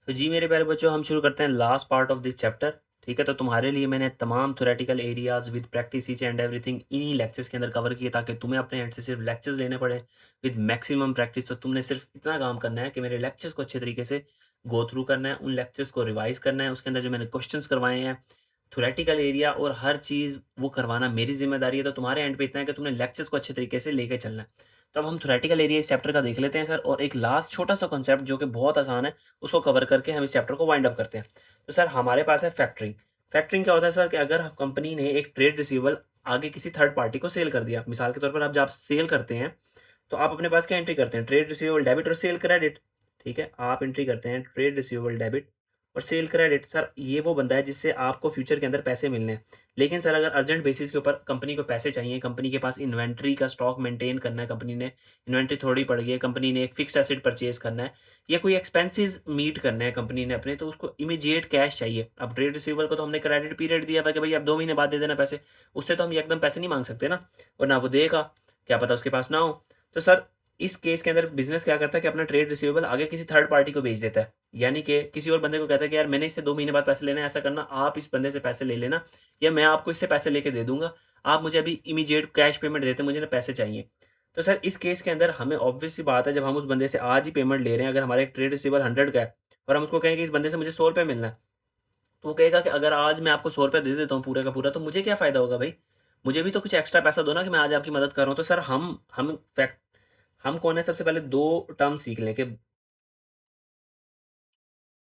तो जी मेरे प्यारे बच्चों, हम शुरू करते हैं last part of this chapter. ठीक है, तो तुम्हारे लिए मैंने तमाम theoretical areas with practice and everything इन्हीं लेक्चर्स के अंदर कवर किए, ताकि तुम्हें अपने एंड से सिर्फ लेक्चर्स लेने पड़े विद मैक्सिमम प्रैक्टिस। तो तुमने सिर्फ इतना काम करना है कि मेरे लेक्चर्स को अच्छे तरीके से गो थ्रू करना है, उन लेक्चर्स को रिवाइज करना है, उसके अंदर जो मैंने क्वेश्चंस करवाए हैं थ्योरेटिकल एरिया और हर चीज़ वो करवाना मेरी जिम्मेदारी है। तो तुम्हारे एंड पे इतना है कि तुमने लेक्चर्स को अच्छे तरीके से लेके चलना है। तो अब हम थ्योरेटिकल एरिया इस चैप्टर का देख लेते हैं सर, और एक लास्ट छोटा सा कॉन्सेप्ट जो कि बहुत आसान है उसको कवर करके हम इस चैप्टर को वाइंड अप करते हैं। तो सर हमारे पास है फैक्टरिंग। फैक्टरिंग क्या होता है सर, कि अगर कंपनी ने एक ट्रेड रिसीवेबल आगे किसी थर्ड पार्टी को सेल कर दिया, मिसाल के तौर पर आप जब सेल करते हैं तो आप अपने पास क्या एंट्री करते हैं, ट्रेड रिसीवेबल डेबिट और सेल क्रेडिट। ठीक है, आप एंट्री करते हैं ट्रेड रिसीवेबल डेबिट और सेल क्रेडिट। सर ये वो बंदा है जिससे आपको फ्यूचर के अंदर पैसे मिलने हैं। लेकिन सर अगर अर्जेंट बेसिस के ऊपर कंपनी को पैसे चाहिए, कंपनी के पास इन्वेंट्री का स्टॉक मेंटेन करना है, कंपनी ने इन्वेंट्री थोड़ी पड़ गई है, कंपनी ने एक फिक्स्ड एसेट परचेज करना है या कोई एक्सपेंसेस मीट करना है कंपनी ने अपने, तो उसको इमीडिएट कैश चाहिए। अब ट्रेड रिसीवेबल को तो हमने क्रेडिट पीरियड दिया था कि भाई आप 2 महीने बाद दे देना पैसे, उससे तो हम एकदम पैसे नहीं मांग सकते ना, और ना वो देगा, क्या पता उसके पास ना हो। तो सर इस केस के अंदर बिजनेस क्या करता है कि अपना ट्रेड रिसीवेबल आगे किसी थर्ड पार्टी को बेच देता है, यानी कि किसी और बंदे को कहता है कि यार मैंने इससे 2 महीने बाद पैसे लेने हैं, ऐसा करना आप इस बंदे से पैसे ले लेना या मैं आपको इससे पैसे लेके दे दूंगा, आप मुझे अभी इमीडिएट कैश पेमेंट देते, मुझे ना पैसे चाहिए। तो सर इस केस के अंदर हमें ऑब्वियस सी बात है, जब हम उस बंदे से आज ही पेमेंट ले रहे हैं, अगर हमारा एक ट्रेड रिसीवेबल 100 का है और हम उसको कहें कि इस बंदे से मुझे 100 रुपये मिलना है, तो वो कहेगा कि अगर आज मैं आपको 100 रुपये दे देता हूँ पूरा का पूरा, तो मुझे क्या फ़ायदा होगा भाई, मुझे भी तो कुछ एक्स्ट्रा पैसा दो ना कि मैं आज आपकी मदद कर रहा हूँ। तो सर हम फैक्ट हम कौन है, सबसे पहले दो टर्म सीख लें कि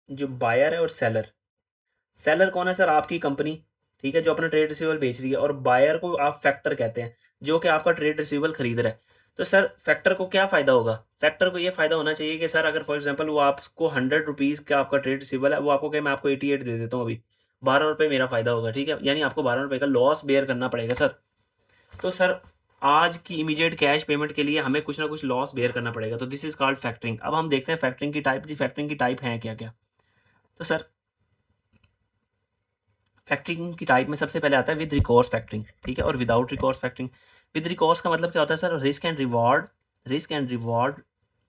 जो बायर है और सेलर। सेलर कौन है सर, आपकी कंपनी, ठीक है, जो अपना ट्रेड रिसीवेबल बेच रही है, और बायर को आप फैक्टर कहते हैं जो कि आपका ट्रेड रिसीवेबल खरीद रहा है। तो सर फैक्टर को क्या फ़ायदा होगा, फैक्टर को ये फ़ायदा होना चाहिए कि सर अगर फॉर एग्जांपल वो आपको 100 रुपीज़ का आपका ट्रेड रिसीवेबल है, वो आपको कहे मैं आपको 88 दे देता हूँ अभी, 12 रुपये मेरा फ़ायदा होगा, ठीक है, यानी आपको 12 रुपये का लॉस बेयर करना पड़ेगा सर। तो सर आज की इमीडिएट कैश पेमेंट के लिए हमें कुछ ना कुछ लॉस बेयर करना पड़ेगा, तो दिस इज कॉल्ड फैक्टरिंग। अब हम देखते हैं फैक्टरिंग की टाइप, जी फैक्टरिंग की टाइप है क्या क्या। तो सर फैक्टरिंग की टाइप में सबसे पहले आता है विद रिकॉर्स फैक्टरिंग, ठीक है, और विदाउट रिकॉर्स फैक्टरिंग। विद रिकॉर्स का मतलब क्या होता है sir, risk and reward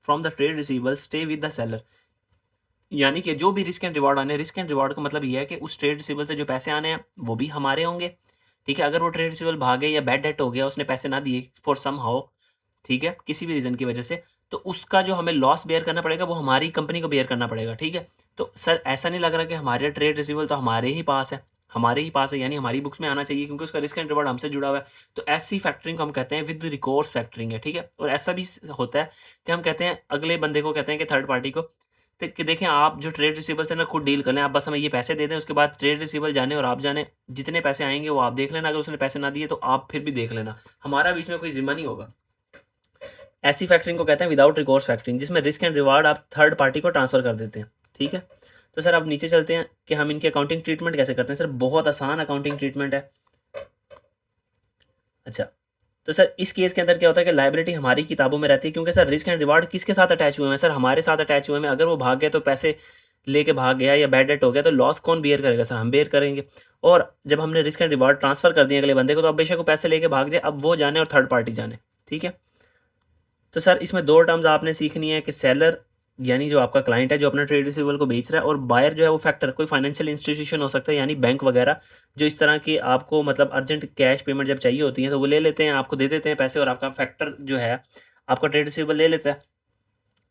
from the trade receivable stay with the seller, यानी कि जो भी रिस्क एंड रिवॉर्ड आने, रिस्क एंड रिवॉर्ड का मतलब ये है कि उस ट्रेड रिसीवेबल से जो पैसे आने हैं वो भी हमारे होंगे। ठीक है, अगर वो ट्रेड रिसीवेबल भागे या बैड डेट हो गया, उसने पैसे ना दिए फॉर सम हाउ, ठीक है, किसी भी रीज़न की वजह से, तो उसका जो हमें लॉस बेयर करना पड़ेगा वो हमारी कंपनी को बेयर करना पड़ेगा, ठीक है। तो सर ऐसा नहीं लग रहा कि हमारे ट्रेड रिसीवेबल तो हमारे ही पास है, यानी हमारी बुक्स में आना चाहिए क्योंकि उसका रिस्क एंड रिवॉर्ड हमसे जुड़ा हुआ है। तो ऐसी फैक्टरिंग को हम कहते हैं विद रिकॉर्स फैक्टरिंग है, ठीक है। और ऐसा भी होता है कि हम कहते हैं अगले बंदे को, कहते हैं कि थर्ड पार्टी को, कि देखें आप जो ट्रेड रिसीवेबल से ना खुद डील कर लें, आप बस हमें ये पैसे दे दें, उसके बाद ट्रेड रिसीवेबल जाने और आप जाने, जितने पैसे आएंगे वो आप देख लेना, अगर उसने पैसे ना दिए तो आप फिर भी देख लेना, हमारा बीच में कोई जिम्मा नहीं होगा। ऐसी फैक्टरिंग को कहते हैं विदाउट रिकॉर्स फैक्टरिंग, जिसमें रिस्क एंड रिवार्ड आप थर्ड पार्टी को ट्रांसफर कर देते हैं, ठीक है। तो सर अब नीचे चलते हैं कि हम इनकी अकाउंटिंग ट्रीटमेंट कैसे करते हैं। सर बहुत आसान अकाउंटिंग ट्रीटमेंट है। अच्छा, तो सर इस केस के अंदर क्या होता है कि लायबिलिटी हमारी किताबों में रहती है, क्योंकि सर रिस्क एंड रिवार्ड किसके साथ अटैच हुए हैं सर, हमारे साथ अटैच हुए हैं। अगर वो भाग गया तो पैसे लेके भाग गया या बैड डेट हो गया, तो लॉस कौन बेयर करेगा सर, हम बेयर करेंगे। और जब हमने रिस्क एंड रिवार्ड ट्रांसफर कर दिए अगले बंदे को, तो अब बेशक वो पैसे लेके भाग जाए, अब वो जाने और थर्ड पार्टी जाने, ठीक है। तो सर इसमें दो टर्म्स आपने सीखनी है कि सेलर यानी जो आपका क्लाइंट है जो अपना ट्रेड रिसीवेबल को बेच रहा है, और बायर जो है वो फैक्टर कोई फाइनेंशियल इंस्टीट्यूशन हो सकता है, यानी बैंक वगैरह, जो इस तरह की आपको मतलब अर्जेंट कैश पेमेंट जब चाहिए होती है तो वो ले लेते हैं, आपको दे देते हैं पैसे, और आपका फैक्टर जो है आपका ट्रेड रिसीवेबल ले लेता है।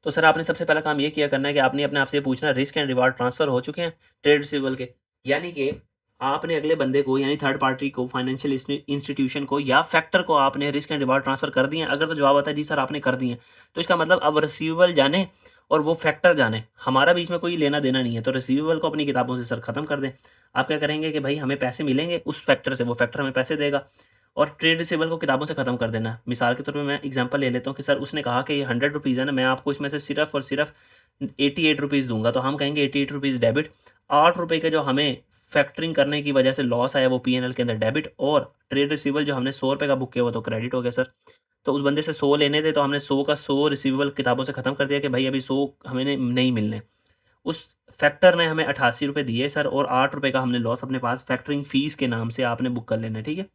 तो सर आपने सबसे पहला काम ये किया करना है कि आपने अपने आप से पूछना रिस्क एंड रिवार्ड ट्रांसफर हो चुके हैं ट्रेड रिसीवेबल के, यानी कि आपने अगले बंदे को यानी थर्ड पार्टी को, फाइनेंशियल इंस्टीट्यूशन को या फैक्टर को आपने रिस्क एंड रिवार्ड ट्रांसफर कर दिए हैं। अगर तो जवाब आता है जी सर आपने कर दिए हैं, तो इसका मतलब अब रिसीवेबल जाने और वो फैक्टर जाने, हमारा बीच में कोई लेना देना नहीं है। तो रिसीवेबल को अपनी किताबों से सर खत्म कर दें। आप क्या करेंगे कि भाई हमें पैसे मिलेंगे उस फैक्टर से, वो फैक्टर हमें पैसे देगा, और ट्रेड रिसीवेबल को किताबों से ख़त्म कर देना है। मिसाल के तौर पे मैं एग्जांपल ले लेता हूँ कि सर उसने कहा कि ये 100 रुपीज़ है ना, मैं आपको इसमें से सिर्फ और सिर्फ 88 रुपीज़ दूंगा, तो हम कहेंगे 88 रुपीज़ डेबिट, 8 रुपये के जो हमें फैक्टरिंग करने की वजह से लॉस आया वो पीएनएल के अंदर डेबिट, और ट्रेड रिसीवेबल जो हमने 100 रुपये का बुक किया वो तो क्रेडिट हो गया सर। तो उस बंदे से 100 लेने थे, तो हमने 100 का 100 रिसीवेबल किताबों से ख़त्म कर दिया कि भाई अभी 100 हमें नहीं मिलने। उस फैक्टर ने हमें 88 रुपये दिए सर, और 8 रुपये का हमने लॉस अपने पास फैक्टरिंग फीस के नाम से आपने बुक कर लेना है, ठीक है।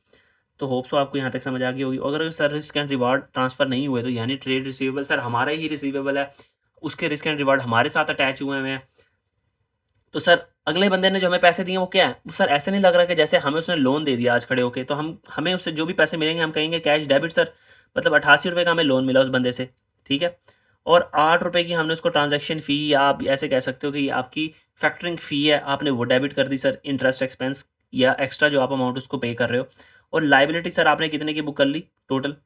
तो होप सो आपको यहाँ तक समझ आ गई होगी। अगर sir risk and reward transfer नहीं हुए, तो यानी ट्रेड रिसीवेबल सर हमारा ही रिसीवेबल है, उसके रिस्क एंड रिवार्ड हमारे साथ अटैच हुए हैं, तो सर अगले बंदे ने जो हमें पैसे दिए वो क्या है? सर ऐसे नहीं लग रहा कि जैसे हमें उसने लोन दे दिया आज खड़े होके, तो हमें उससे जो भी पैसे मिलेंगे हम कहेंगे कैश डेबिट सर, मतलब 88 रुपये का हमें लोन मिला उस बंदे से, ठीक है? और 8 रुपये की हमने उसको ट्रांज़ैक्शन फ़ी, या आप ऐसे कह सकते हो कि आपकी फैक्टरिंग फ़ी है, आपने वो डेबिट कर दी सर, इंटरेस्ट एक्सपेंस या एक्स्ट्रा जो आप अमाउंट उसको पे कर रहे हो। और लायबिलिटी सर आपने कितने की बुक कर ली टोटल?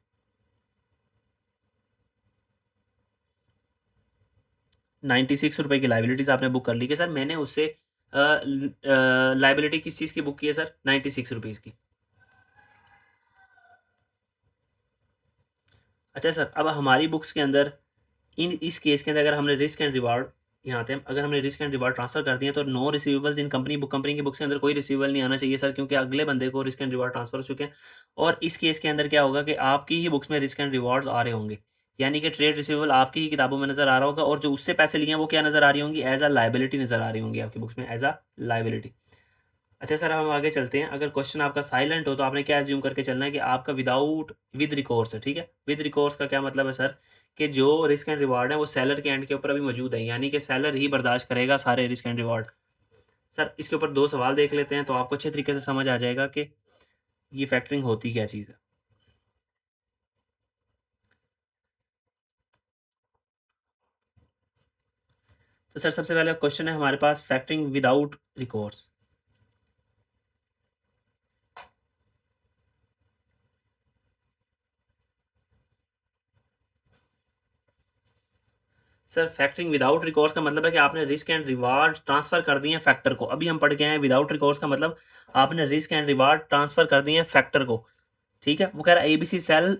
96 रुपये की लायबिलिटीज़ आपने बुक कर ली कि सर मैंने उससे लायबिलिटी किस चीज़ की बुक की है सर? 96 रुपीज़ की। अच्छा सर, अब हमारी बुक्स के अंदर इस केस के अंदर अगर हमने रिस्क एंड रिवार्ड, यहाँ आते हैं, अगर हमने रिस्क एंड रिवार्ड ट्रांसफर कर दिए तो नो रिसीवेबल्स इन कंपनी बुक, कंपनी की बुक्स के अंदर कोई रिसीवेबल नहीं आना चाहिए सर, क्योंकि अगले बंदे को रिस्क एंड रिवार्ड ट्रांसफर हो चुके हैं। और इस केस के अंदर क्या होगा कि आपकी ही बुक्स में रिस्क एंड रिवार्ड्स आ रहे होंगे, यानी कि ट्रेड रिसीवेबल आपकी ही किताबों में नजर आ रहा होगा, और जो उससे पैसे लिए हैं वो क्या नजर आ रही होंगी? एज अ लाइबिलिटी नजर आ रही होंगी आपकी बुक्स में, एज अ लाइबिलिटी। अच्छा सर, हम आगे चलते हैं। अगर क्वेश्चन आपका साइलेंट हो तो आपने क्या एज्यूम करके चलना है कि आपका विदाउट विद रिकोर्स है, ठीक है? विद रिकोर्स का क्या मतलब है सर? कि जो रिस्क एंड रिवार्ड है वो सेलर के एंड के ऊपर अभी मौजूद है, यानी कि सेलर ही बर्दाश्त करेगा सारे रिस्क एंड रिवार्ड। सर इसके ऊपर दो सवाल देख लेते हैं तो आपको अच्छे तरीके से समझ आ जाएगा कि ये फैक्टरिंग होती क्या चीज़ है। तो सर सबसे पहले क्वेश्चन है हमारे पास, factoring without recourse. Sir factoring without recourse का मतलब है कि आपने रिस्क एंड रिवार्ड ट्रांसफर कर दिए हैं फैक्टर को। अभी हम पढ़ के आए हैं विदाउट रिकॉर्स का मतलब आपने रिस्क एंड रिवार्ड ट्रांसफर कर दिए हैं फैक्टर को, ठीक है? वो कह रहा है ABC sell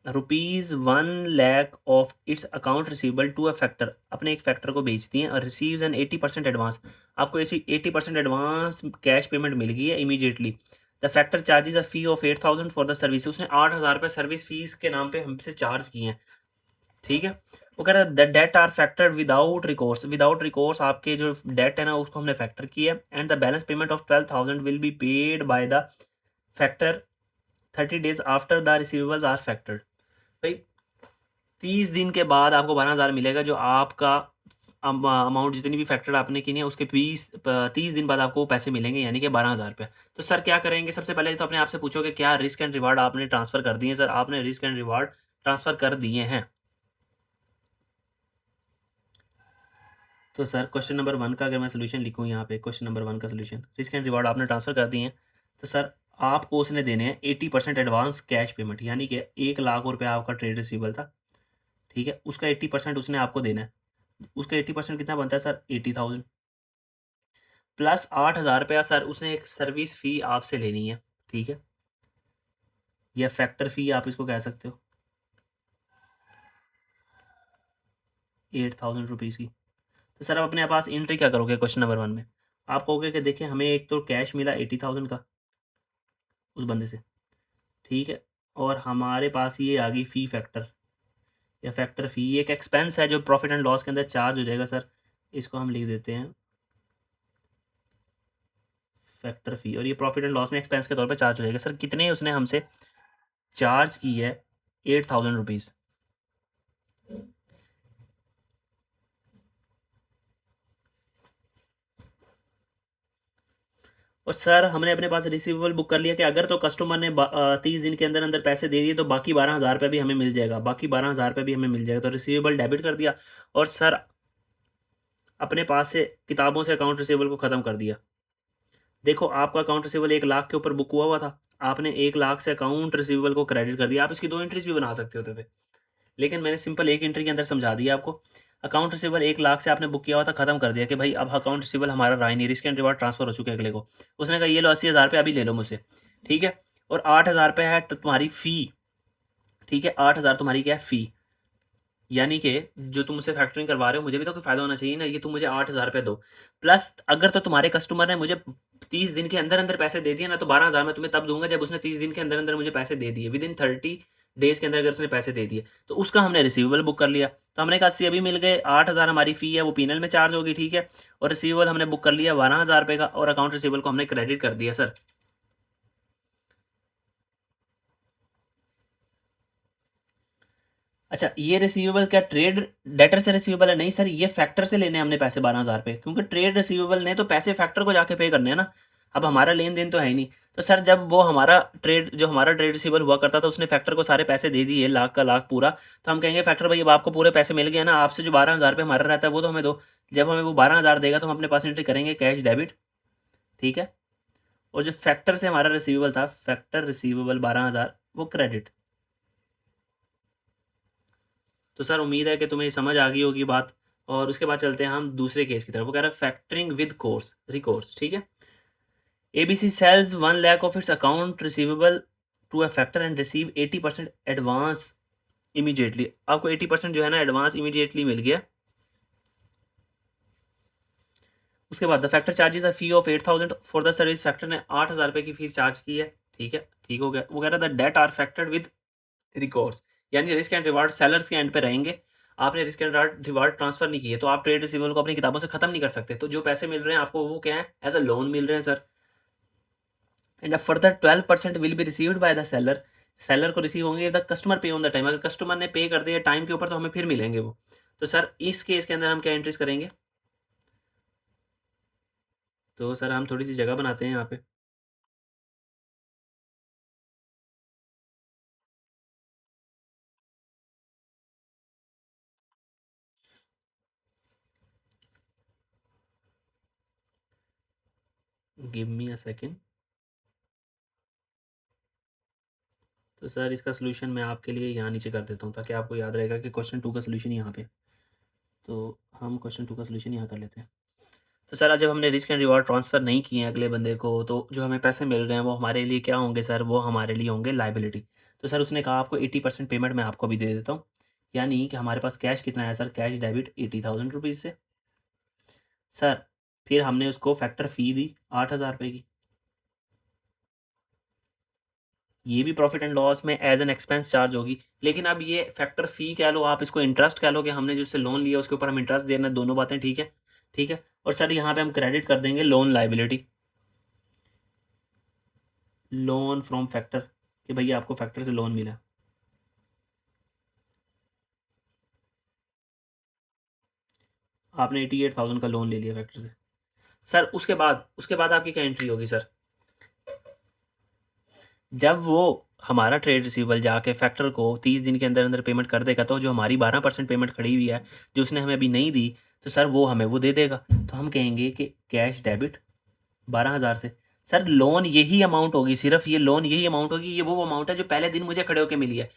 ₹1,00,000 of its account receivable to a factor, अपने एक फैक्टर को बेचती हैं और रिसीव्स एन 80% एडवांस। आपको ऐसी 80% एडवांस कैश पेमेंट मिल गई है immediately. The factor charges a fee of 8,000 for the service, उसने 8,000 रुपये सर्विस फीस के नाम पे हमसे चार्ज किए हैं, ठीक है? वो कह रहा है the debt are factored without recourse, without recourse आपके जो डेट है ना उसको हमने फैक्टर किया, and the balance payment of 12,000 will be paid by the factor 30 days after the receivables are factored. भाई 30 दिन के बाद आपको 12,000 मिलेगा, जो आपका अमाउंट जितनी भी फैक्टर आपने की है उसके 30 दिन बाद आपको वो पैसे मिलेंगे, यानी कि 12,000 रुपये। तो सर क्या करेंगे? सबसे पहले तो अपने आप से पूछो कि क्या रिस्क एंड रिवार्ड आपने ट्रांसफर कर दिए? सर आपने रिस्क एंड रिवार्ड ट्रांसफर कर दिए हैं। तो सर क्वेश्चन नंबर 1 का अगर मैं सोल्यूशन लिखूँ यहाँ पे, क्वेश्चन नंबर 1 का सोल्यूशन, रिस्क एंड रिवार्ड आपने ट्रांसफ़र कर दिए हैं, तो सर आपको उसने देने हैं 80% एडवांस कैश पेमेंट, यानी कि 1,00,000 रुपये आपका ट्रेड रिसीवेबल था, ठीक है? उसका 80% उसने आपको देना है। उसका 80% कितना बनता है सर? 80,000 प्लस 8,000 रुपया सर उसने एक सर्विस फ़ी आपसे लेनी है, ठीक है? या फैक्टर फ़ी आप इसको कह सकते हो, 8,000 रुपीज़ की। तो सर आप अपने पास एंट्री क्या करोगे क्वेश्चन नंबर 1 में? आप कहोगे कि देखिए हमें एक तो कैश मिला 80,000 का उस बंदे से, ठीक है? और हमारे पास ये आ गई फ़ी फैक्टर या फैक्टर फ़ी, ये एक एक्सपेंस है जो प्रॉफ़िट एंड लॉस के अंदर चार्ज हो जाएगा सर। इसको हम लिख देते हैं फैक्टर फ़ी, और ये प्रॉफ़िट एंड लॉस में एक्सपेंस के तौर पे चार्ज हो जाएगा। सर कितने उसने हमसे चार्ज की है? 8,000 रुपीज़। और सर हमने अपने पास रिसीवेबल बुक कर लिया कि अगर तो कस्टमर ने 30 दिन के अंदर अंदर पैसे दे दिए तो बाकी 12,000 रुपये भी हमें मिल जाएगा, बाकी 12,000 रुपये भी हमें मिल जाएगा। तो रिसीवेबल डेबिट कर दिया, और सर अपने पास से किताबों से अकाउंट रिसीवेबल को ख़त्म कर दिया। देखो आपका अकाउंट रिसीवेबल 1,00,000 के ऊपर बुक हुआ था, आपने 1,00,000 से अकाउंट रिसीवेबल को क्रेडिट कर दिया। आप इसकी 2 एंट्रीज़ भी बना सकते होते थे, लेकिन मैंने सिंपल 1 एंट्री के अंदर समझा दिया आपको। अकाउंट रिसीवेबल 1,00,000 से आपने बुक किया हुआ था, ख़त्म कर दिया कि भाई अब अकाउंट रिसीवेबल हमारा रहा ही नहीं, रिस्क एंड रिवार्ड ट्रांसफ़र हो चुके हैं अगले को। उसने कहा ये लो 80,000 रुपये अभी ले लो मुझसे, ठीक है? और 8,000 रुपये है तो तुम्हारी फ़ी, ठीक है? 8,000 तुम्हारी क्या है? फ़ी। यानी कि जो तुम मुझसे फैक्टरिंग करवा रहे हो मुझे भी तो कोई फ़ायदा होना चाहिए ना, ये तुम मुझे 8,000 रुपये दो। प्लस अगर तो तुम्हारे कस्टमर ने मुझे 30 दिन के अंदर-अंदर पैसे दे दिए ना, तो 12,000 मैं तुम्हें तब दूँगा जब उसने 30 दिन के अंदर-अंदर मुझे पैसे दे दिए। विदिन 30 डेज़ के अंदर अगर उसने पैसे दे दिए, तो उसका हमने रिसीवेबल बुक कर लिया। तो हमने कहा 80 अभी मिल गए, 8,000 हमारी फ़ी है वो पीनल में चार्ज होगी, ठीक है? और रिसीवेबल हमने बुक कर लिया 12,000 रुपये का, और अकाउंट रिसीवेबल को हमने क्रेडिट कर दिया सर। अच्छा, ये रिसीवेबल क्या ट्रेड डेटर से रिसीवेबल है? नहीं सर, ये फैक्टर से लेने हैं हमने पैसे 12,000 पे, क्योंकि ट्रेड रिसीवेबल ने तो पैसे फैक्टर को जाके पे करने हैं ना। अब हमारा लेन-देन तो है ही नहीं। तो सर जब वो हमारा ट्रेड रिसीवेबल हुआ करता था, उसने फैक्टर को सारे पैसे दे दिए, लाख का लाख पूरा, तो हम कहेंगे फैक्टर भाई अब आपको पूरे पैसे मिल गए ना, आपसे जो 12,000 रुपए हमारा रहता है वो तो हमें दो। जब हमें वो 12,000 देगा तो हम अपने पास एंट्री करेंगे कैश डेबिट, ठीक है? और जो फैक्टर से हमारा रिसीवेबल था, फैक्टर रिसीवेबल 12,000 वो क्रेडिट। तो सर उम्मीद है कि तुम्हें समझ आ गई होगी बात। और उसके बाद चलते हैं हम दूसरे केस की तरफ। वो कह रहा है फैक्टरिंग विद कोर्स रिकोर्स, ठीक है। ABC sells 1 lakh of its account receivable to a factor and receive 80% advance immediately. आपको 80% जो है ना एडवांस इमीडिएटली मिल गया। उसके बाद the factor charges a fee of 8,000 for the service. Factor ने 8,000 रुपये की फीस चार्ज की है, ठीक है, ठीक हो गया। वो कह रहा था debt are factored with records, यानी रिस्क एंड रिवार्ड सेलर्स के एंड पे रहेंगे। आपने रिस्क एंड रिवार्ड ट्रांसफर नहीं किए तो आप ट्रेड रिसीवेबल को अपनी किताबों से खत्म नहीं कर सकते। तो जो पैसे मिल रहे हैं आपको वो क्या है, एज अ लोन मिल रहे हैं sir. And a further 12% will be received by the seller. Seller को रिसीव होंगे द कस्टमर पे ऑन द टाइम। अगर कस्टमर ने पे कर दिया टाइम के ऊपर तो हमें फिर मिलेंगे वो। तो सर इस केस के अंदर हम क्या एंट्रीज करेंगे? तो सर हम थोड़ी सी जगह बनाते हैं यहाँ पे। Give me a second. तो सर इसका सोल्यूशन मैं आपके लिए यहाँ नीचे कर देता हूँ ताकि आपको याद रहेगा कि क्वेश्चन 2 का सोल्यूशन यहाँ पे। तो हम क्वेश्चन 2 का सोल्यूशन यहाँ कर लेते हैं। तो सर आज जब हमने रिस्क एंड रिवॉर्ड ट्रांसफ़र नहीं किए हैं अगले बंदे को, तो जो हमें पैसे मिल रहे हैं वो हमारे लिए क्या होंगे सर? वो हमारे लिए होंगे लायबिलिटी। तो सर उसने कहा आपको 80% पेमेंट मैं आपको अभी दे देता हूँ। यानी कि हमारे पास कैश कितना है सर? कैश डेबिट 80,000 रुपीज़ से। सर फिर हमने उसको फैक्टर फ़ी दी 8,000 रुपए की। ये भी प्रॉफ़िट एंड लॉस में एज़ एन एक्सपेंस चार्ज होगी। लेकिन अब ये फैक्टर फ़ी कह लो, आप इसको इंटरेस्ट कह लो कि हमने जो उससे लोन लिया उसके ऊपर हम इंटरेस्ट दे रहे हैं, दोनों बातें ठीक है, ठीक है। और सर यहाँ पे हम क्रेडिट कर देंगे loan liability, loan from factor, कि भैया आपको फैक्टर से लोन मिला। आपने 88,000 का लोन ले लिया फैक्टर से। सर उसके बाद आपकी क्या एंट्री होगी सर? जब वो हमारा ट्रेड रिसीवेबल जाके फैक्टर को 30 दिन के अंदर अंदर पेमेंट कर देगा, तो जो हमारी 12% पेमेंट खड़ी हुई है जो उसने हमें अभी नहीं दी, तो सर वो हमें वो दे देगा। तो हम कहेंगे कि कैश डेबिट 12,000 से। सर लोन यही अमाउंट होगी, सिर्फ ये लोन यही अमाउंट होगी, ये वो अमाउंट है जो पहले दिन मुझे खड़े होकर मिली है।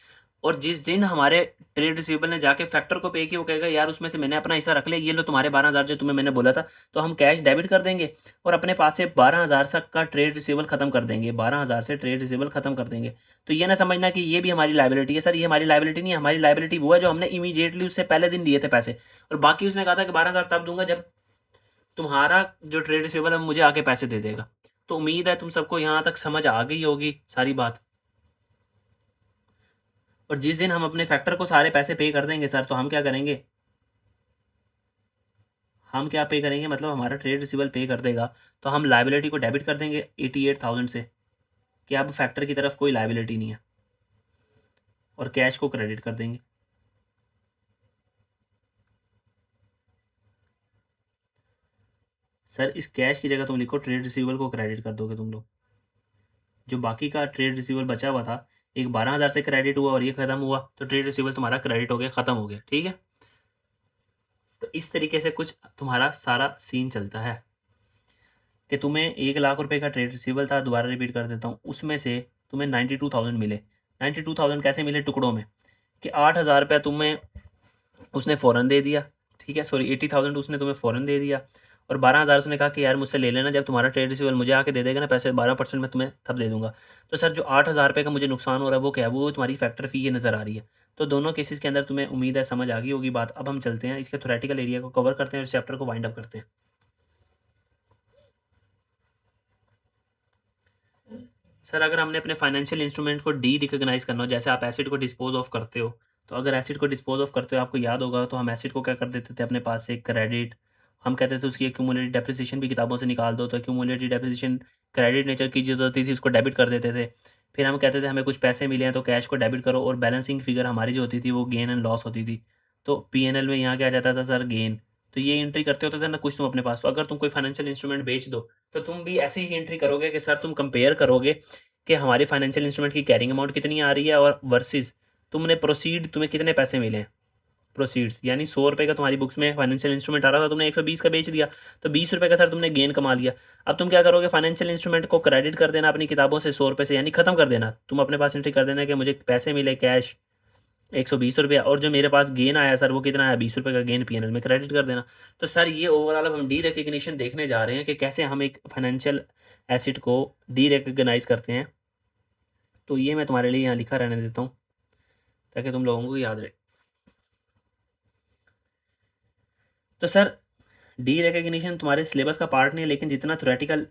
और जिस दिन हमारे ट्रेड रिसीवेबल ने जाके फैक्टर को पे किया, वो कहेगा यार उसमें से मैंने अपना हिस्सा रख लिया, ये लो तुम्हारे 12,000 जो तुम्हें मैंने बोला था। तो हम कैश डेबिट कर देंगे और अपने पास से 12,000 तक का ट्रेड रिसीवेबल खत्म कर देंगे, 12,000 से ट्रेड रिसीवेबल खत्म कर देंगे। तो ये ना समझना कि ये भी हमारी लायबिलिटी है। सर ये हमारी लायबिलिटी नहीं है, हमारी लायबिलिटी वो है जो हमने इमीडिएटली उससे पहले दिन दिए थे पैसे। और बाकी उसने कहा था कि 12,000 तब दूंगा जब तुम्हारा जो ट्रेड रिसीवेबल है मुझे आके पैसे दे देगा। तो उम्मीद है तुम सबको यहाँ तक समझ आ गई होगी सारी बात। और जिस दिन हम अपने फैक्टर को सारे पैसे पे कर देंगे सर, तो हम क्या करेंगे? हम क्या पे करेंगे, मतलब हमारा ट्रेड रिसीवेबल पे कर देगा, तो हम लायबिलिटी को डेबिट कर देंगे 88,000 से, कि अब फैक्टर की तरफ कोई लायबिलिटी नहीं है, और कैश को क्रेडिट कर देंगे। सर इस कैश की जगह तुम लिखो ट्रेड रिसीवेबल को क्रेडिट कर दोगे तुम लोग। जो बाकी का ट्रेड रिसीवेबल बचा हुआ था, एक 12,000 से क्रेडिट हुआ और ये खत्म हुआ, तो ट्रेड रिसीवेबल तुम्हारा क्रेडिट हो गया, खत्म हो गया, ठीक है। तो इस तरीके से कुछ तुम्हारा सारा सीन चलता है कि तुम्हें 1 लाख रुपए का ट्रेड रिसीवेबल था, दोबारा रिपीट कर देता हूँ, उसमें से तुम्हें 92,000 मिले। 92,000 कैसे मिले? टुकड़ों में, कि 8,000 रुपया तुम्हें उसने फ़ौरन दे दिया, ठीक है, सॉरी 80,000 उसने तुम्हें फ़ौरन दे दिया, और 12,000 उसने कहा कि यार मुझसे ले लेना, जब तुम्हारा ट्रेड रिसीवेबल मुझे आके दे देगा ना पैसे 12% मैं तुम्हें तब दे दूंगा। तो सर जो 8,000 रुपये का मुझे नुकसान हो रहा है वो क्या है? वो तुम्हारी फैक्टर फ़ी ये नज़र आ रही है। तो दोनों केसेस के अंदर तुम्हें उम्मीद है समझ आ गई होगी बात। अब हम चलते हैं इसके थोरेटिकल एरिया को कवर करते हैं और इस चैप्टर को वाइंड अप करते हैं। सर अगर हमने अपने फाइनेंशियल इंस्ट्रूमेंट को डी रिकॉग्नाइज करना हो, जैसे आप एसिड को डिस्पोज ऑफ करते हो, तो अगर एसिड को डिस्पोज ऑफ करते हो, आपको याद होगा, तो हम एसिड को क्या कर देते थे अपने पास से? क्रेडिट। हम कहते थे उसकी एक्यूमुलेटेड डेप्रिसिएशन भी किताबों से निकाल दो, तो एक्यूमुलेटेड डेप्रिसिएशन क्रेडिट नेचर की चीज़ होती थी, उसको डेबिट कर देते थे। फिर हम कहते थे हमें कुछ पैसे मिले हैं तो कैश को डेबिट करो, और बैलेंसिंग फिगर हमारी जो होती थी वो गेन एंड लॉस होती थी। तो पी&एल में यहाँ क्या आ जाता था सर, गेन। तो ये एंट्री करते होते थे ना कुछ तुम अपने पास। तो अगर तुम कोई फाइनेंशियल इंस्ट्रूमेंट बेच दो तो तुम भी ऐसी ही एंट्री करोगे कि सर तुम कंपेयर करोगे कि हमारी फाइनेंशियल इंस्ट्रूमेंट की कैरिंग अमाउंट कितनी आ रही है और वर्सेस तुमने प्रोसीड, तुम्हें कितने पैसे मिले हैं। प्रोसीड्स यानी 100 रुपये का तुम्हारी बुक्स में फाइनेंशियल इंस्ट्रूमेंट आ रहा था, तुमने 120 का बेच दिया, तो 20 रुपये का सर तुमने गेन कमा लिया। अब तुम क्या करोगे, फाइनेंशियल इंस्ट्रूमेंट को क्रेडिट कर देना अपनी किताबों से 100 रुपये से, यानी खत्म कर देना। तुम अपने पास एंट्री कर देना कि मुझे पैसे मिले कैश 120 रुपया, और जो मेरे पास गेन आया सर वो कितना आया, 20 रुपये का गेन पी&एल में क्रेडिट कर देना। तो सर ये ओवरऑल अब हम डी रिकग्निशन देखने जा रहे हैं कि कैसे हम एक फाइनेंशियल एसेट को डी रिकग्नाइज करते हैं। तो ये मैं तुम्हारे लिए यहाँ लिखा रहने देता हूँ ताकि तुम लोगों को याद रहे। तो सर डी रिकग्निशन तुम्हारे सिलेबस का पार्ट नहीं है, लेकिन जितना थ्योरेटिकल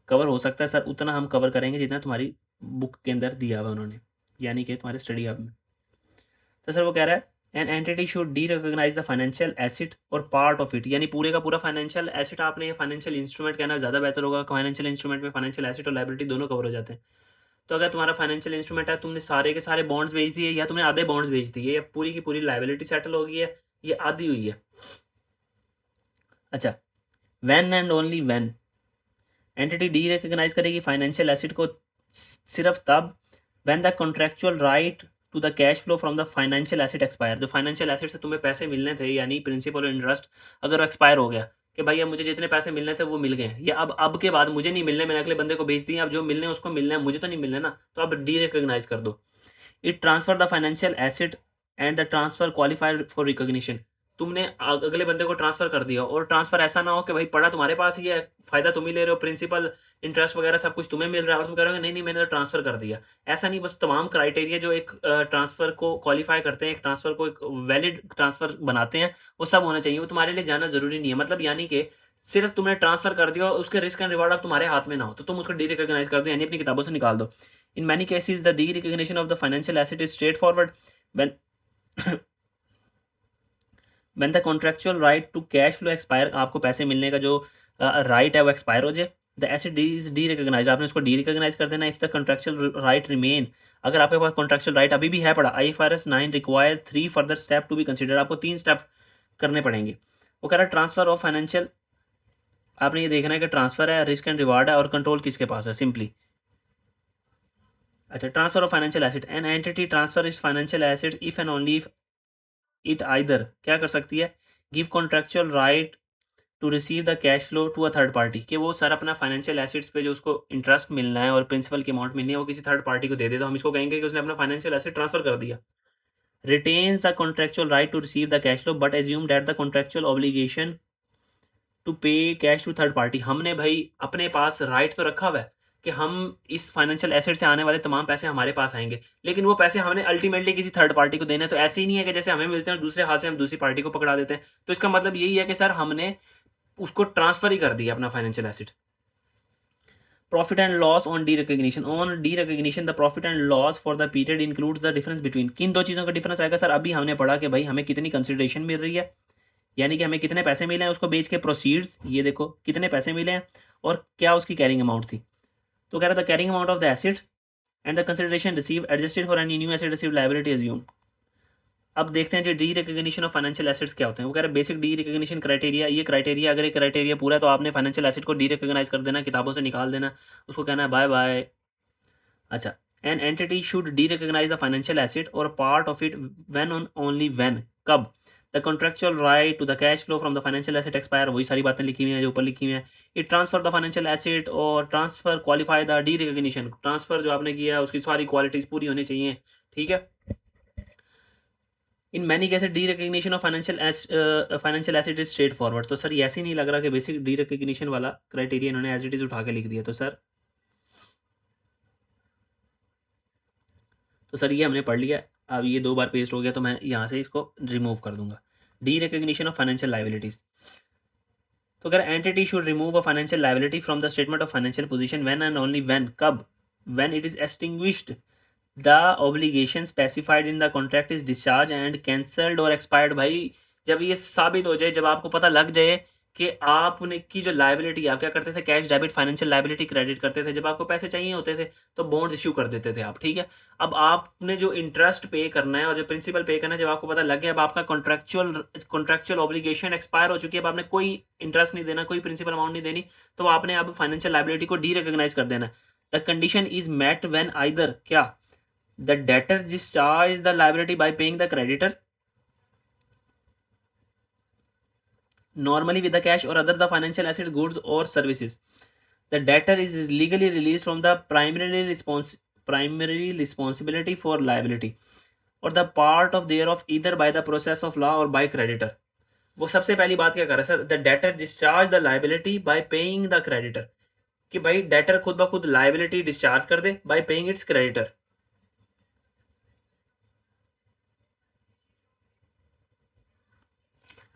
कवर हो सकता है सर उतना हम कवर करेंगे जितना तुम्हारी बुक के अंदर दिया हुआ उन्होंने, यानी कि तुम्हारे स्टडी हब में। तो सर वो कह रहा है an entity should D recognise the financial asset और पार्ट ऑफ इट, यानी पूरे का पूरा फाइनेंशियल एसेट। आपने ये फाइनेंशियल इंस्ट्रूमेंट कहना ज़्यादा बेहतर होगा। फाइनेंशियल इंस्ट्रूमेंट में फाइनेंशियल एसेट और लायबिलिटी दोनों कवर हो जाते हैं। तो अगर तुम्हारा फाइनेंशियल इंस्ट्रूमेंट है, तुमने सारे के सारे बॉन्ड्स बेच दिए या तुमने आधे बॉन्ड्स बेच दिए, या पूरी की पूरी लायबिलिटी सेटल हो गई है, ये आधी हुई है। अच्छा, when and only when entity derecognize करेगी फाइनेंशियल एसेट को सिर्फ तब when the contractual right to the cash flow from the financial asset expire. जो फाइनेंशियल एसेट से तुम्हें पैसे मिलने थे यानी प्रिंसिपल और इंटरेस्ट, अगर वो एक्सपायर हो गया कि भाई अब मुझे जितने पैसे मिलने थे वो मिल गए, या अब के बाद मुझे नहीं मिलने, मैंने अगले बंदे को बेच दिए, अब जो मिलने हैं उसको मिलने हैं, मुझे तो नहीं मिलने ना, तो अब डी रिकॉग्नाइज कर दो। It transfer the financial asset and the transfer qualified for recognition. तुमने अगले बंदे को ट्रांसफर कर दिया, और ट्रांसफर ऐसा ना हो कि भाई पड़ा तुम्हारे पास ही है, फायदा तुम ही ले रहे हो, प्रिंसिपल इंटरेस्ट वगैरह सब कुछ तुम्हें मिल रहा है, और तुम कह रहे हो नहीं नहीं मैंने तो ट्रांसफर कर दिया। ऐसा नहीं, बस तमाम क्राइटेरिया जो एक ट्रांसफर को क्वालिफाई करते हैं, एक ट्रांसफर को एक वैलिड ट्रांसफर बनाते हैं, वो सब होना चाहिए। वो तुम्हारे लिए जाना जरूरी नहीं है, मतलब यानी कि सिर्फ तुमने ट्रांसफर कर दिया, उसके रिस्क एंड रिवार्ड अब तुम्हारे हाथ में ना हो, तो तुम उसको डी रिकॉग्नाइज कर दो, यानी अपनी किताबों से निकाल दो। In many cases, the de-recognition of the financial asset is straightforward. When when the contractual right to cash flow expire, आपको पैसे मिलने का जो राइट है वो एक्सपायर हो जाए, the asset is de-recognized, आपने उसको de-recognize कर देना। If the contractual right remain, अगर आपके पास contractual right अभी भी है पड़ा, IFRS 9 require 3 further step to be considered, आपको 3 स्टेप करने पड़ेंगे। वो कह रहा है ट्रांसफर ऑफ फाइनेंशियल, आपने ये देखना है कि ट्रांसफर है, रिस्क एंड रिवार्ड है, और कंट्रोल किसके पास है, सिंपली। अच्छा, transfer of financial asset, an entity transfer is financial asset if and only if it either क्या कर सकती है, give contractual right to receive the cash flow to a third party, कि वो सर अपना फाइनेंशियल एसेट्स पे जो उसको इंटरेस्ट मिलना है और प्रिंसिपल की अमाउंट मिलनी है वो किसी थर्ड पार्टी को दे दे, तो हम इसको कहेंगे कि उसने अपना फाइनेंशियल एसेट ट्रांसफर कर दिया। Retains the contractual right to receive the cash flow but assume that the contractual obligation to pay cash to third party. हमने भाई अपने पास राइट तो रखा हुआ है कि हम इस फाइनेंशियल एसेट से आने वाले तमाम पैसे हमारे पास आएंगे, लेकिन वो पैसे हमने अल्टीमेटली किसी थर्ड पार्टी को देना है। तो ऐसे ही नहीं है कि जैसे हमें मिलते हैं दूसरे हाथ से हम दूसरी पार्टी को पकड़ा देते हैं। तो इसका मतलब यही है कि सर हमने उसको ट्रांसफर ही कर दिया अपना financial asset. Profit and loss on D recognition, on D recognition the profit and loss for the period includes the difference between, किन दो चीज़ों का डिफरेंस आएगा सर, अभी हमने पढ़ा कि भाई हमें कितनी कंसिडरेशन मिल रही है, यानी कि हमें कितने पैसे मिले हैं उसको बेच के, प्रोसीड्स ये देखो कितने पैसे मिले हैं, और क्या उसकी कैरिंग अमाउंट थी। तो कह रहा था carrying amount of the asset and the consideration receive adjusted for any new asset receive liability assume. अब देखते हैं जो D recognition of financial assets क्या होते हैं। वो कह रहे हैं बेसिक डी रिकॉग्निशन क्राइटेरिया, ये क्राइटेरिया अगर एक क्राइटेरिया पूरा है तो आपने फाइनेंशियल एसेट को डी रिकॉग्नाइज कर देना, किताबों से निकाल देना, उसको कहना है बाय बाय। अच्छा, N entity should D recognise the financial asset और part of it when on only when, कब, the contractual right to the cash flow from the financial asset expire, वही सारी बातें लिखी हुई हैं जो ऊपर लिखी हुई हैं। It transfer the financial asset और transfer qualify the derecognition, transfer जो आपने किया है उसकी सारी क्वालिटीज पूरी होनी चाहिए, ठीक है। In many cases D recognition of financial asset is straight forward. तो सर ये ऐसे ही नहीं लग रहा कि बेसिक डी रिकॉग्निशन वाला क्राइटेरिया इन्होंने एज इट इज उठा के लिख दिया। तो सर ये हमने पढ़ लिया। अब ये 2 बार पेस्ट हो गया तो मैं यहाँ से इसको रिमूव कर दूंगा। Derecognition of financial liabilities, तो अगर entity should remove a financial liability from the statement of financial position when and only when, कब, when it is extinguished the obligation specified in the contract is discharge and cancelled और expired. भाई जब ये साबित हो जाए, जब आपको पता लग जाए कि आपने की जो लायबिलिटी आप क्या करते थे, cash debit financial liability credit करते थे। जब आपको पैसे चाहिए होते थे तो बॉन्ड्स इश्यू कर देते थे आप, ठीक है। अब आपने जो इंटरेस्ट पे करना है और जो प्रिंसिपल पे करना है, जब आपको पता लग गया अब आपका कॉन्ट्रैक्चुअल ऑब्लिगेशन एक्सपायर हो चुकी है, अब आपने कोई इंटरेस्ट नहीं देना, कोई प्रिंसिपल अमाउंट नहीं देनी, तो आपने अब फाइनेंशियल लायबिलिटी को डी रिकॉग्नाइज कर देना। The condition is met when either क्या the debtor discharge the liability by paying the creditor normally with the cash or other the financial assets, goods or services. The debtor is legally released from the primary responsibility for liability or the part of thereof either by the process of law or by creditor. वो सबसे पहली बात क्या कर रहा है sir, the debtor discharge the liability by paying the creditor, कि भाई डेटर खुद ब खुद लाइबिलिटी डिस्चार्ज कर दे बाय पेइंग इट्स क्रेडिटर।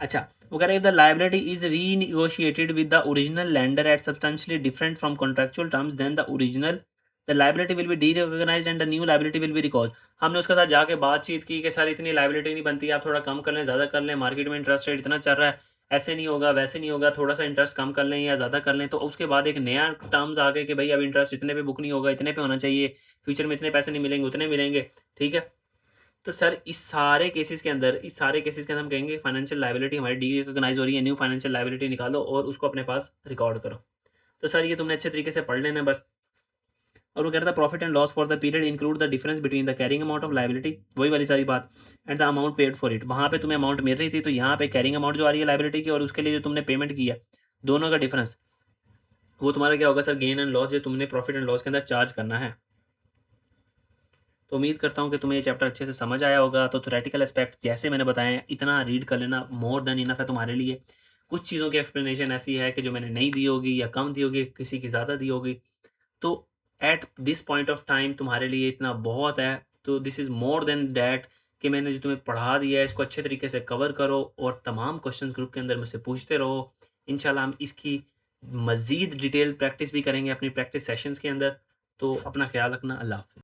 अच्छा, वो कह रहे हैं the liability is renegotiated with the original lender at substantially different from contractual terms than the original, the liability will be derecognised and the new liability will be recognised. हमने उसके साथ जाके बातचीत की कि सर इतनी लाइबिलिटी नहीं बनती, आप थोड़ा कम कर लें, ज़्यादा कर लें, मार्केट में इंटरेस्ट रेट इतना चल रहा है, ऐसे नहीं होगा, वैसे नहीं होगा, थोड़ा सा इंटरेस्ट कम कर लें या ज़्यादा कर लें। तो उसके बाद एक नया टर्म्स आ गए कि भाई अब इंटरेस्ट इतने पे बुक नहीं होगा, इतने पे होना चाहिए, फ्यूचर में इतने पैसे नहीं मिलेंगे, उतने मिलेंगे, ठीक है। तो सर इस सारे केसेस के अंदर हम कहेंगे फाइनेंशियल लायबिलिटी हमारी डी रिकॉग्नाइज हो रही है, न्यू फाइनेंशियल लायबिलिटी निकालो और उसको अपने पास रिकॉर्ड करो। तो सर ये तुमने अच्छे तरीके से पढ़ लेना है बस। और वो कह रहा था profit and loss for the period include the difference between the carrying amount of liability, वही वाली सारी बात, and the amount paid for it. वहाँ पे तुम्हें अमाउंट मिल रही थी, तो यहाँ पे कैरिंग अमाउंट जो आ रही है लायबिलिटी की और उसके लिए जो तुमने पेमेंट किया, दोनों का डिफरेंस वो तुम्हारा क्या होगा सर, गेन एंड लॉस जो तुमने प्रॉफिट एंड लॉस के अंदर चार्ज करना है। तो उम्मीद करता हूँ कि तुम्हें ये चैप्टर अच्छे से समझ आया होगा। तो थ्योरेटिकल एस्पेक्ट जैसे मैंने बताया इतना रीड कर लेना मोर देन इनफ है तुम्हारे लिए। कुछ चीज़ों की एक्सप्लेनेशन ऐसी है कि जो मैंने नहीं दी होगी या कम दी होगी, किसी की ज़्यादा दी होगी, तो at this point of time तुम्हारे लिए इतना बहुत है। तो this is more than that कि मैंने जो तुम्हें पढ़ा दिया है इसको अच्छे तरीके से कवर करो और तमाम क्वेश्चन ग्रुप के अंदर मुझसे पूछते रहो। इंशाल्लाह हम इसकी मज़ीद डिटेल प्रैक्टिस भी करेंगे अपनी प्रैक्टिस सेशंस के अंदर। तो अपना ख्याल रखना। अल्लाह हाफ़िज़।